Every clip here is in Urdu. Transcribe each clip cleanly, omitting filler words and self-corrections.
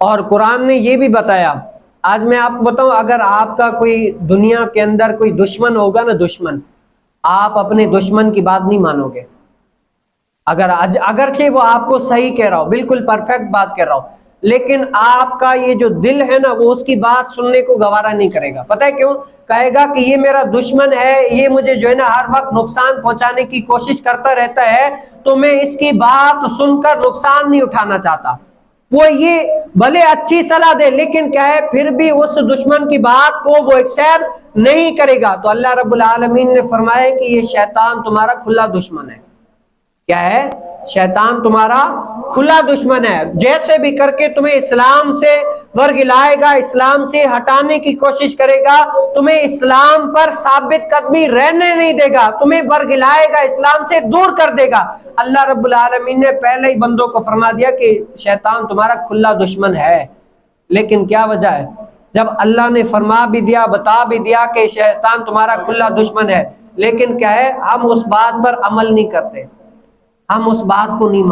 اور قرآن نے یہ بھی بتایا، آج میں آپ کو بتاؤں، اگر آپ کا کوئی دنیا کے اندر کوئی دشمن ہوگا نا، دشمن، آپ اپنے دشمن کی بات نہیں مانو گے، اگرچہ وہ آپ کو صحیح کہہ رہا ہو، بالکل پرفیکٹ بات کہہ رہا ہو، لیکن آپ کا یہ جو دل ہے نا، وہ اس کی بات سننے کو گوارا نہیں کرے گا۔ پتہ ہے کیوں؟ کہے گا کہ یہ میرا دشمن ہے، یہ مجھے جو ہے نا ہر وقت نقصان پہنچانے کی کوشش کرتا رہتا ہے، تو میں اس کی بات سن کر نقصان نہیں اٹھانا چاہتا۔ وہ یہ بھلے اچھی صلاح دے، لیکن کیا ہے، پھر بھی اس دشمن کی بات کو وہ ایکسیپٹ نہیں کرے گا۔ تو اللہ رب العالمین نے فرمایا کہ یہ شیطان تمہارا کھلا دشمن ہے۔ کیا ہے؟ شیطان تمہارا کھلا دشمن ہے، جیسے بھی کر کے تمہیں اسلام سے ورگلائے گا، اسلام سے ہٹانے کی کوشش کرے گا، تمہیں اسلام پر ثابت قدمی رہنے نہیں دے گا، تمہیں ورگلائے گا، اسلام سے دور کر دے گا۔ اللہ رب العالمین نے پہلے ہی بندوں کو فرما دیا کہ شیطان تمہارا کھلا دشمن ہے۔ لیکن کیا وجہ ہے؟ جب اللہ نے فرما بھی دیا، بتا بھی دیا کہ شیطان تمہارا کھلا دشمن ہے، لیکن کیا ہے، ہم اس بات پر عمل نہیں کرتے، ہم اس بات کو نہیں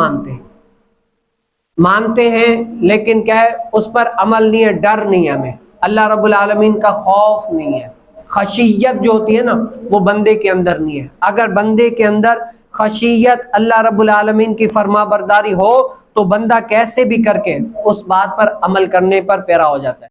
مانتے ہیں، لیکن کیا ہے، اس پر عمل نہیں ہے، ڈر نہیں ہے، ہمیں اللہ رب العالمین کا خوف نہیں ہے۔ خشیت جو ہوتی ہے نا، وہ بندے کے اندر نہیں ہے۔ اگر بندے کے اندر خشیت، اللہ رب العالمین کی فرما برداری ہو، تو بندہ کیسے بھی کر کے اس بات پر عمل کرنے پر پیرا ہو جاتا ہے۔